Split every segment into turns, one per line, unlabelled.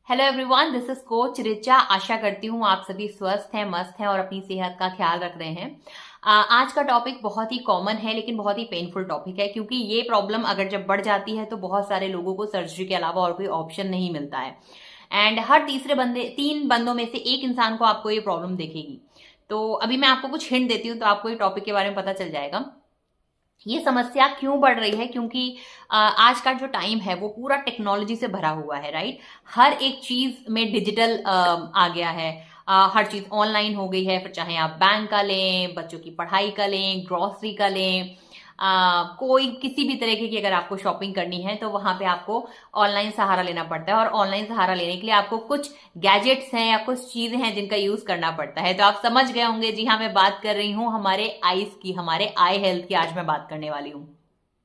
Hello everyone, this is coach Richa. आशा करती हूँ आप सभी स्वस्थ हैं, मस्त हैं और अपनी सेहत का ख्याल रख रहे हैं। आज का टॉपिक बहुत ही कॉमन है लेकिन बहुत ही पेनफुल टॉपिक है, क्योंकि ये प्रॉब्लम अगर जब बढ़ जाती है तो बहुत सारे लोगों को सर्जरी के अलावा और कोई ऑप्शन नहीं मिलता है। एंड हर तीसरे बंदे, 3 बंदों में से एक इंसान को आपको ये प्रॉब्लम दिखेगी। तो अभी मैं आपको कुछ हिंट देती हूँ तो आपको ये टॉपिक के बारे में पता चल जाएगा। ये समस्या क्यों बढ़ रही है, क्योंकि आज का जो टाइम है वो पूरा टेक्नोलॉजी से भरा हुआ है, राइट। हर एक चीज में डिजिटल आ गया है। हर चीज ऑनलाइन हो गई है, फिर चाहे आप बैंक का लें, बच्चों की पढ़ाई का लें, ग्रोसरी का लें, कोई किसी भी तरीके की अगर आपको शॉपिंग करनी है तो वहां पे आपको ऑनलाइन सहारा लेना पड़ता है। और ऑनलाइन सहारा लेने के लिए आपको कुछ गैजेट्स हैं या कुछ चीजें हैं जिनका यूज करना पड़ता है। तो आप समझ गए होंगे, जी हाँ, मैं बात कर रही हूँ हमारे आईज की, हमारे आई हेल्थ की आज मैं बात करने वाली हूँ।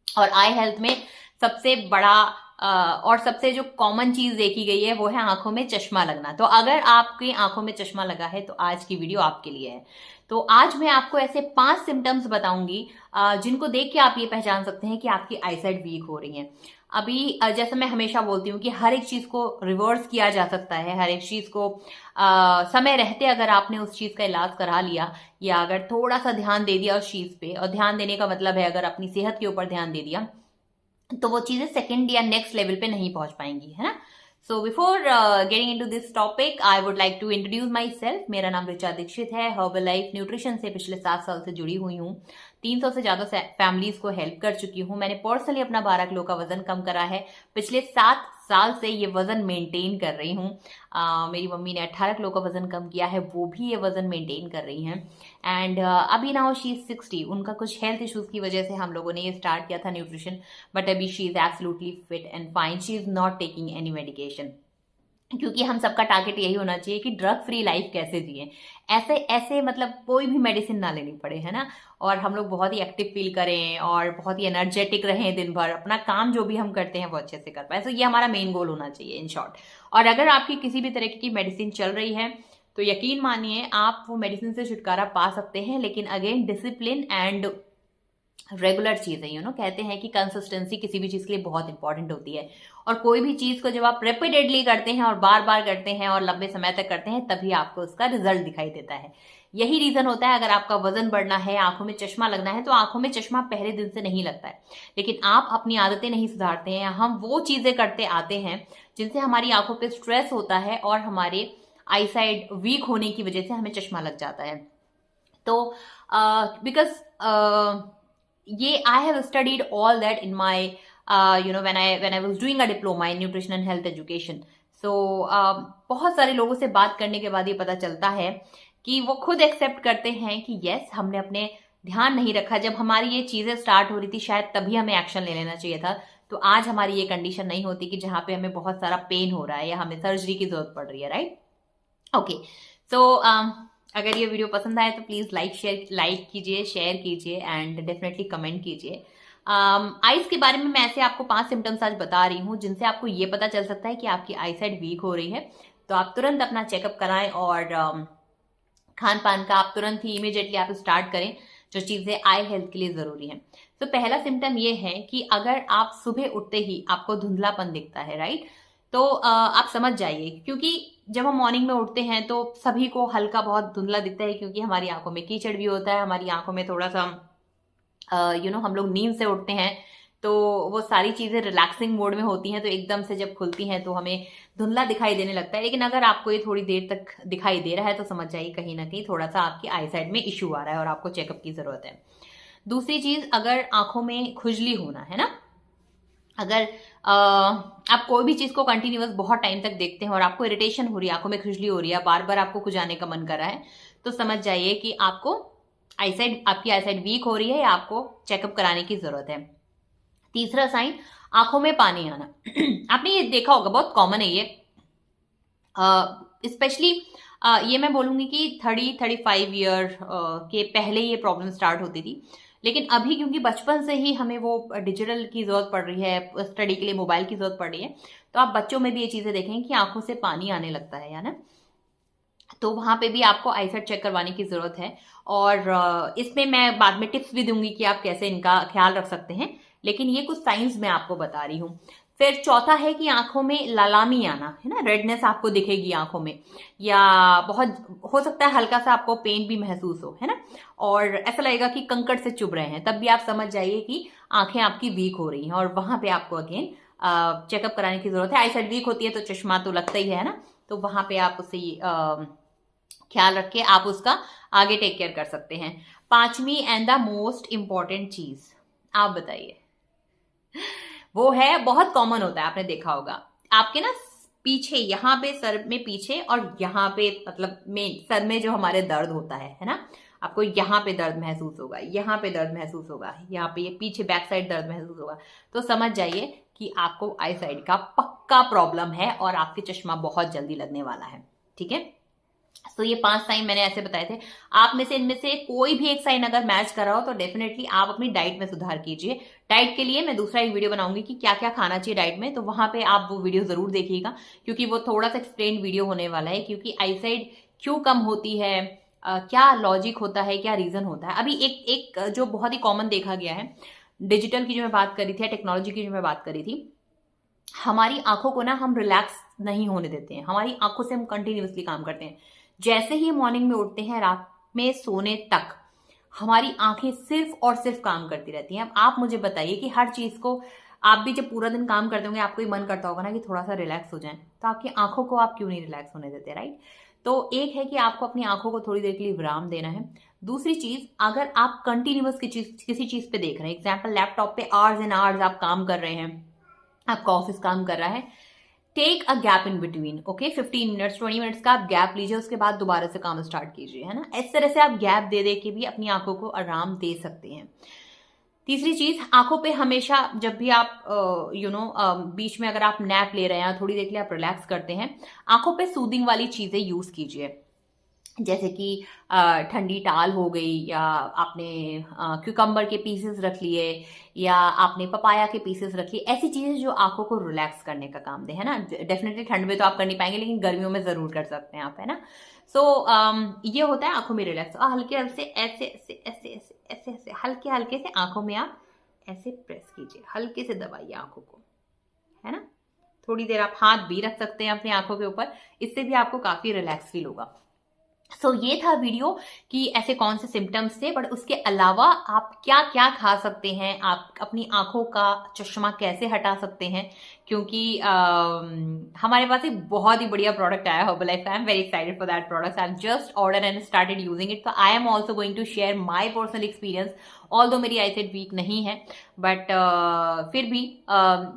और आई हेल्थ में सबसे बड़ा और सबसे जो कॉमन चीज देखी गई है वो है आंखों में चश्मा लगना। तो अगर आपकी आंखों में चश्मा लगा है तो आज की वीडियो आपके लिए है। तो आज मैं आपको ऐसे 5 सिम्टम्स बताऊंगी जिनको देख के आप ये पहचान सकते हैं कि आपकी आईसाइट वीक हो रही है। अभी जैसे मैं हमेशा बोलती हूँ कि हर एक चीज को रिवर्स किया जा सकता है। हर एक चीज को समय रहते अगर आपने उस चीज का इलाज करा लिया या अगर थोड़ा सा ध्यान दे दिया उस चीज पे, और ध्यान देने का मतलब है अगर अपनी सेहत के ऊपर ध्यान दे दिया, तो वो चीजें सेकंड या नेक्स्ट लेवल पे नहीं पहुंच पाएंगी, है ना। So before getting into this topic I would like to introduce myself. मेरा नाम ऋचा दीक्षित है। हर्बल लाइफ न्यूट्रिशन से पिछले 7 साल से जुड़ी हुई हूँ। 300 से ज्यादा फैमिलीज को हेल्प कर चुकी हूँ। मैंने पर्सनली अपना 12 किलो का वजन कम करा है। पिछले 7 साल से ये वजन मेंटेन कर रही हूँ। मेरी मम्मी ने 18 किलो का वजन कम किया है, वो भी ये वजन मेंटेन कर रही हैं। एंड अभी नाउ शी इज 60। उनका कुछ हेल्थ इश्यूज की वजह से हम लोगों ने ये स्टार्ट किया था न्यूट्रिशन, बट अभी she is absolutely fit and fine. She is not taking any medication, क्योंकि हम सबका टारगेट यही होना चाहिए कि ड्रग फ्री लाइफ कैसे जिए, ऐसे ऐसे मतलब कोई भी मेडिसिन ना लेनी पड़े, है ना। और हम लोग बहुत ही एक्टिव फील करें और बहुत ही एनर्जेटिक रहें, दिन भर अपना काम जो भी हम करते हैं वो अच्छे से कर पाए। तो ये हमारा मेन गोल होना चाहिए इन शॉर्ट। और अगर आपकी किसी भी तरीके की मेडिसिन चल रही है तो यकीन मानिए आप वो मेडिसिन से छुटकारा पा सकते हैं, लेकिन अगेन डिसिप्लिन एंड रेगुलर चीज है। कहते हैं कि कंसिस्टेंसी किसी भी चीज के लिए बहुत इंपॉर्टेंट होती है। और कोई भी चीज को जब आप रिपीटेडली करते हैं और बार बार करते हैं और लंबे समय तक करते हैं तभी आपको उसका रिजल्ट दिखाई देता है। यही रीजन होता है, अगर आपका वजन बढ़ना है, आंखों में चश्मा लगना है, तो आंखों में चश्मा पहले दिन से नहीं लगता है, लेकिन आप अपनी आदतें नहीं सुधारते हैं। हम वो चीजें करते आते हैं जिनसे हमारी आंखों पे स्ट्रेस होता है और हमारे आईसाइड वीक होने की वजह से हमें चश्मा लग जाता है। तो बिकॉज ये I have studied all that in my when I was doing a diploma in nutrition and health education. So बहुत सारे लोगों से बात करने के बाद ये पता चलता है कि वो खुद एक्सेप्ट करते हैं कि यस, हमने अपने ध्यान नहीं रखा। जब हमारी ये चीजें स्टार्ट हो रही थी शायद तभी हमें एक्शन ले लेना चाहिए था, तो आज हमारी ये कंडीशन नहीं होती कि जहां पे हमें बहुत सारा पेन हो रहा है या हमें सर्जरी की जरूरत पड़ रही है, राइट। ओके, सो अगर ये वीडियो पसंद आए तो प्लीज लाइक कीजिए, शेयर कीजिए एंड डेफिनेटली कमेंट कीजिए। आईज के बारे में मैं ऐसे आपको 5 सिम्टम्स आज बता रही हूँ जिनसे आपको ये पता चल सकता है कि आपकी आईसाइट वीक हो रही है। तो आप तुरंत अपना चेकअप कराएं और खान पान का आप तुरंत ही इमीडिएटली आप स्टार्ट करें, जो चीजें आई हेल्थ के लिए जरूरी है। तो पहला सिम्टम ये है कि अगर आप सुबह उठते ही आपको धुंधलापन दिखता है, राइट, तो आप समझ जाइए, क्योंकि जब हम मॉर्निंग में उठते हैं तो सभी को हल्का बहुत धुंधला दिखता है, क्योंकि हमारी आंखों में कीचड़ भी होता है, हमारी आंखों में थोड़ा सा हम लोग नींद से उठते हैं तो वो सारी चीजें रिलैक्सिंग मोड में होती हैं, तो एकदम से जब खुलती हैं तो हमें धुंधला दिखाई देने लगता है। लेकिन अगर आपको ये थोड़ी देर तक दिखाई दे रहा है तो समझ जाइए कहीं ना कहीं थोड़ा सा आपकी आईसाइट में इश्यू आ रहा है और आपको चेकअप की जरूरत है। दूसरी चीज, अगर आंखों में खुजली होना, है ना, अगर आप कोई भी चीज को कंटिन्यूअस बहुत टाइम तक देखते हैं और आपको इरिटेशन हो रही है, आंखों में खुजली हो रही है, बार बार आपको खुजाने का मन कर रहा है, तो समझ जाइए कि आपकी आईसाइट वीक हो रही है या आपको चेकअप कराने की जरूरत है। तीसरा साइन, आंखों में पानी आना। आपने ये देखा होगा, बहुत कॉमन है ये, स्पेशली ये मैं बोलूंगी कि 35 ईयर के पहले ये प्रॉब्लम स्टार्ट होती थी, लेकिन अभी क्योंकि बचपन से ही हमें वो डिजिटल की जरूरत पड़ रही है, स्टडी के लिए मोबाइल की जरूरत पड़ रही है, तो आप बच्चों में भी ये चीजें देखें कि आंखों से पानी आने लगता है ना, तो वहां पे भी आपको आईसाइट चेक करवाने की जरूरत है। और इसमें मैं बाद में टिप्स भी दूंगी कि आप कैसे इनका ख्याल रख सकते हैं, लेकिन ये कुछ साइंस मैं आपको बता रही हूँ। फिर चौथा है कि आंखों में लालामी आना, है ना, रेडनेस आपको दिखेगी आंखों में, या बहुत हो सकता है हल्का सा आपको पेन भी महसूस हो, है ना, और ऐसा लगेगा कि कंकड़ से चुभ रहे हैं, तब भी आप समझ जाइए कि आंखें आपकी वीक हो रही हैं और वहां पे आपको अगेन चेकअप कराने की जरूरत है। आई साइड वीक होती है तो चश्मा तो लगता ही है ना, तो वहां पे आप उसे ख्याल रख के आप उसका आगे टेक केयर कर सकते हैं। पांचवी एंड द मोस्ट इंपॉर्टेंट चीज आप बताइए, वो है, बहुत कॉमन होता है, आपने देखा होगा आपके ना पीछे, यहाँ पे सर में पीछे और यहाँ पे मतलब मेन सर में जो हमारे दर्द होता है ना, आपको यहाँ पे दर्द महसूस होगा, यहाँ पे दर्द महसूस होगा, यहाँ पे ये पीछे बैक साइड दर्द महसूस होगा, तो समझ जाइए कि आपको आई साइड का पक्का प्रॉब्लम है और आपके चश्मा बहुत जल्दी लगने वाला है। ठीक है, तो ये 5 साइन मैंने ऐसे बताए थे। आप में से इनमें से कोई भी एक साइन अगर मैच कर रहा हो तो डेफिनेटली आप अपनी डाइट में सुधार कीजिए। डाइट के लिए मैं दूसरा एक वीडियो बनाऊंगी कि क्या क्या खाना चाहिए डाइट में, तो वहां पे आप वो वीडियो जरूर देखिएगा, क्योंकि वो थोड़ा सा एक्सप्लेन वीडियो होने वाला है, क्योंकि आईसाइड क्यों कम होती है, क्या लॉजिक होता है, क्या रीजन होता है। अभी एक जो बहुत ही कॉमन देखा गया है, डिजिटल की जो मैं बात करी थी, टेक्नोलॉजी की जो मैं बात करी थी, हमारी आंखों को ना हम रिलैक्स नहीं होने देते हैं, हमारी आंखों से हम कंटिन्यूअसली काम करते हैं। जैसे ही मॉर्निंग में उठते हैं रात में सोने तक हमारी आंखें सिर्फ और सिर्फ काम करती रहती हैं। अब आप मुझे बताइए कि हर चीज को आप भी जब पूरा दिन काम करते होंगे आपको ही मन करता होगा ना कि थोड़ा सा रिलैक्स हो जाए, तो आपकी आंखों को आप क्यों नहीं रिलैक्स होने देते, राइट। तो एक है कि आपको अपनी आंखों को थोड़ी देर के लिए विराम देना है। दूसरी चीज, अगर आप कंटिन्यूअस किसी चीज पे देख रहे हैं, एग्जाम्पल लैपटॉप पे आवर्स एंड आवर्स आप काम कर रहे हैं, आपका ऑफिस काम कर रहा है, take a gap in between, okay, 15 minutes 20 minutes का आप गैप लीजिए, उसके बाद दोबारा से काम स्टार्ट कीजिए, है ना। इस तरह से आप गैप दे दे के भी अपनी आंखों को आराम दे सकते हैं। तीसरी चीज, आंखों पे हमेशा जब भी आप बीच में अगर आप नैप ले रहे हैं, थोड़ी देर के लिए आप रिलैक्स करते हैं, आंखों पे सूदिंग वाली चीजें यूज कीजिए, जैसे कि ठंडी टाल हो गई, या आपने क्यूकम्बर के पीसेस रख लिए, या आपने पपाया के पीसेस रख लिए, ऐसी चीजें जो आंखों को रिलैक्स करने का काम दे, है ना। डेफिनेटली ठंड में तो आप कर नहीं पाएंगे, लेकिन गर्मियों में जरूर कर सकते हैं आप, है ना। सो ये होता है आंखों में रिलैक्स। और हल्के हल्के से ऐसे ऐसे ऐसे ऐसे ऐसे ऐसे हल्के हल्के से आंखों में आप ऐसे प्रेस कीजिए, हल्के से दबाइए आंखों को, है ना। थोड़ी देर आप हाथ भी रख सकते हैं अपनी आंखों के ऊपर, इससे भी आपको काफी रिलैक्स फील होगा। सो ये था वीडियो कि ऐसे कौन से सिम्टम्स थे, बट उसके अलावा आप क्या क्या खा सकते हैं, आप अपनी आंखों का चश्मा कैसे हटा सकते हैं, क्योंकि हमारे पास एक बहुत ही बढ़िया प्रोडक्ट आया हर्बल लाइफ का। I am very excited for that product. I just order and started using it, तो I am also going to share my personal experience. Although मेरी आईसाइट वीक नहीं है, बट फिर भी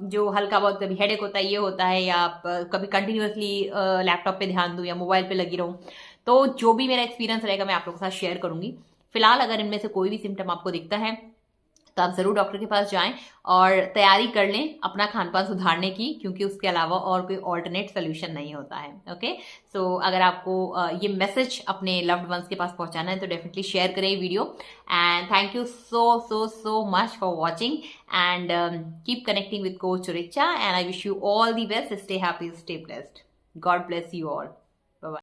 जो हल्का बहुत कभी हेडेक होता है, ये होता है, या कभी कंटिन्यूअसली लैपटॉप पे ध्यान दूं या मोबाइल पे लगी रहूं, तो जो भी मेरा एक्सपीरियंस रहेगा मैं आप लोगों के साथ शेयर करूंगी। फिलहाल अगर इनमें से कोई भी सिम्टम आपको दिखता है तो आप जरूर डॉक्टर के पास जाएं और तैयारी कर लें अपना खान पान सुधारने की, क्योंकि उसके अलावा और कोई ऑल्टरनेट सोल्यूशन नहीं होता है। ओके, सो अगर आपको ये मैसेज अपने लव्ड वंस के पास पहुंचाना है तो डेफिनेटली शेयर करें video. And thank you so so so much for watching, and keep connecting with coach Richa, and I wish you all the best. Stay happy, stay blessed, God bless you all.